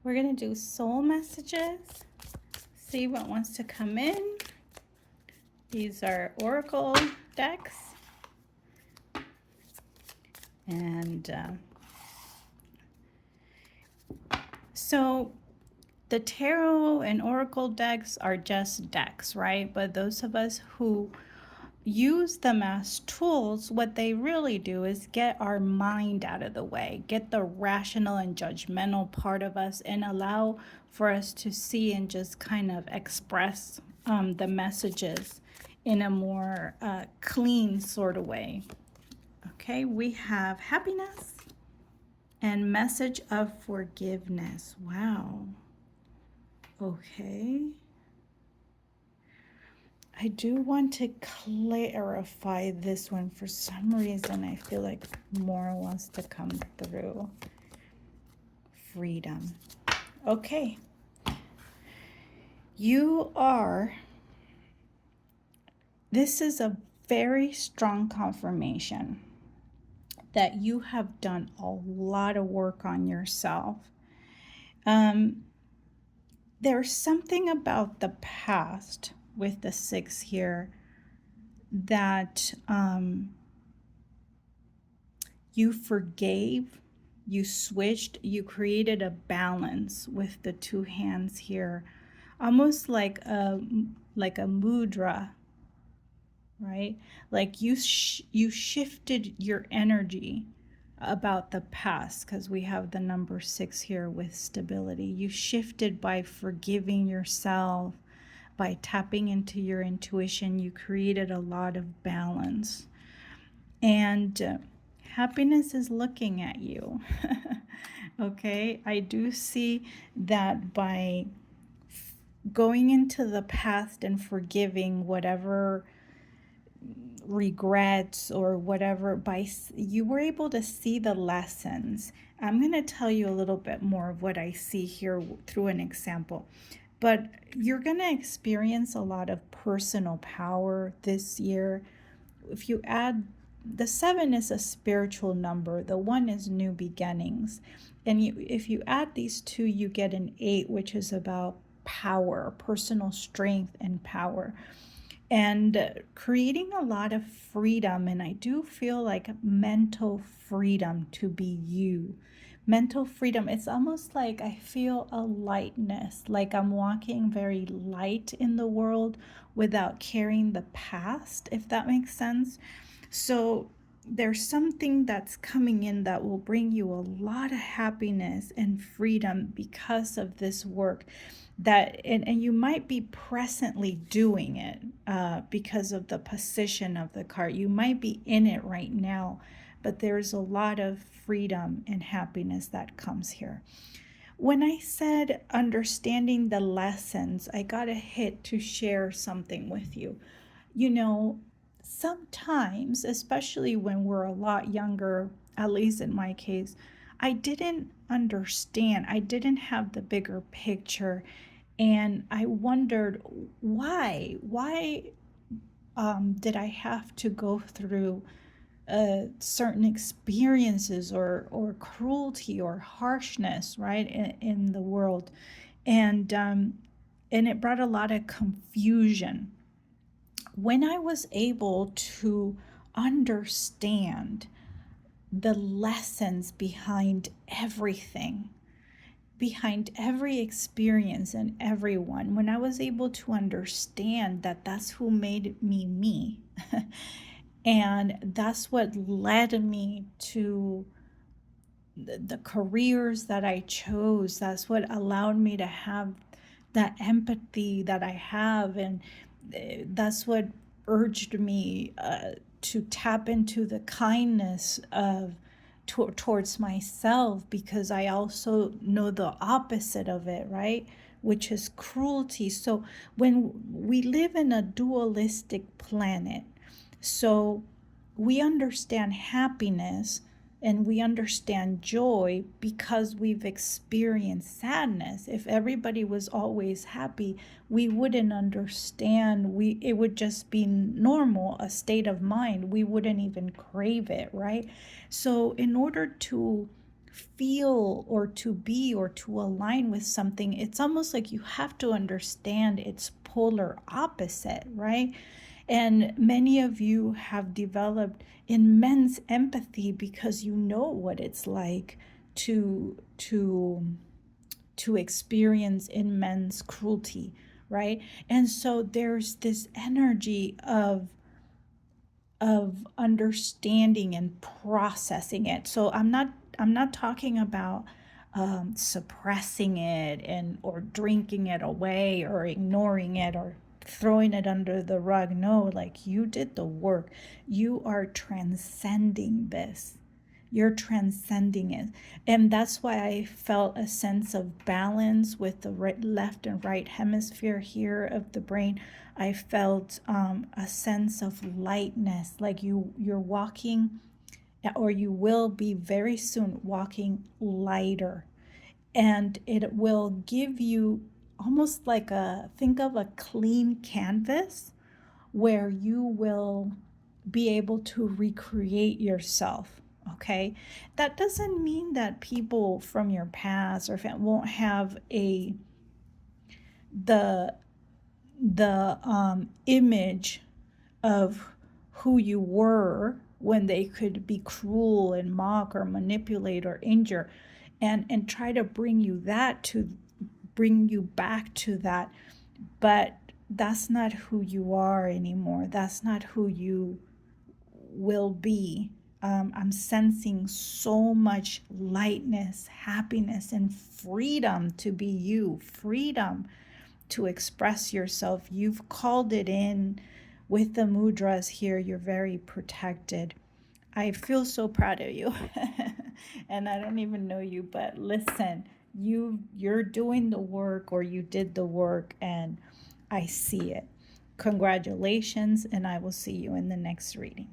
We're going to do soul messages. See what wants to come in. These are oracle decks. And so the tarot and oracle decks are just decks, right? But those of us who use them as tools, what they really do is get our mind out of the way, get the rational and judgmental part of us, and allow for us to see and just kind of express the messages in a more clean sort of way. Okay, we have happiness and message of forgiveness. Wow. Okay. I do want to clarify this one. For some reason, I feel like more wants to come through. Freedom. Okay. This is a very strong confirmation that you have done a lot of work on yourself. There's something about the past with the 6 here that you forgave, you switched, you created a balance with the 2 hands here, almost like a mudra, right? Like you shifted your energy about the past, because we have the number 6 here with stability. You shifted by forgiving yourself, by tapping into your intuition. You created a lot of balance, and happiness is looking at you. Okay, I do see that by going into the past and forgiving whatever regrets or whatever, you were able to see the lessons. I'm going to tell you a little bit more of what I see here through an example, but you're going to experience a lot of personal power this year. If you add, the 7 is a spiritual number, the 1 is new beginnings, and if you add these 2, you get an 8, which is about power, personal strength and power, and creating a lot of freedom. And I do feel like mental freedom to be you. Mental freedom, it's almost like I feel a lightness, like I'm walking very light in the world without carrying the past, if that makes sense. So there's something that's coming in that will bring you a lot of happiness and freedom because of this work, that and you might be presently doing it because of the position of the card. You might be in it right now, but there's a lot of freedom and happiness that comes here. When I said understanding the lessons, I got a hit to share something with you. You know, sometimes, especially when we're a lot younger, at least in my case, I didn't understand. I didn't have the bigger picture. And I wondered why did I have to go through certain experiences or cruelty or harshness, right, in the world, and it brought a lot of confusion. When I was able to understand the lessons behind everything, behind every experience and everyone, when I was able to understand that that's who made me me, and that's what led me to the careers that I chose, that's what allowed me to have that empathy that I have, and that's what urged me to tap into the kindness of towards myself, because I also know the opposite of it, right? Which is cruelty. So when we live in a dualistic planet, so we understand happiness and we understand joy because we've experienced sadness. If everybody was always happy, we wouldn't understand. It would just be normal, a state of mind. We wouldn't even crave it, right? So in order to feel or to be or to align with something, it's almost like you have to understand its polar opposite, right? And many of you have developed immense empathy because you know what it's like to experience immense cruelty, right? And so there's this energy of understanding and processing it. So I'm not talking about suppressing it and or drinking it away or ignoring it or throwing it under the rug. No, like you did the work. You are transcending this. You're transcending it. And that's why I felt a sense of balance with the right, left and right hemisphere here of the brain. I felt a sense of lightness, like you're walking, or you will be very soon walking lighter, and it will give you almost like a, think of a clean canvas where you will be able to recreate yourself. Okay, that doesn't mean that people from your past or won't have a the image of who you were when they could be cruel and mock or manipulate or injure, and try to bring you back to that. But that's not who you are anymore. That's not who you will be. I'm sensing so much lightness, happiness, and freedom to be you, freedom to express yourself. You've called it in with the mudras here. You're very protected. I feel so proud of you. And I don't even know you, but listen, you're doing the work, or you did the work, and I see it. Congratulations, and I will see you in the next reading.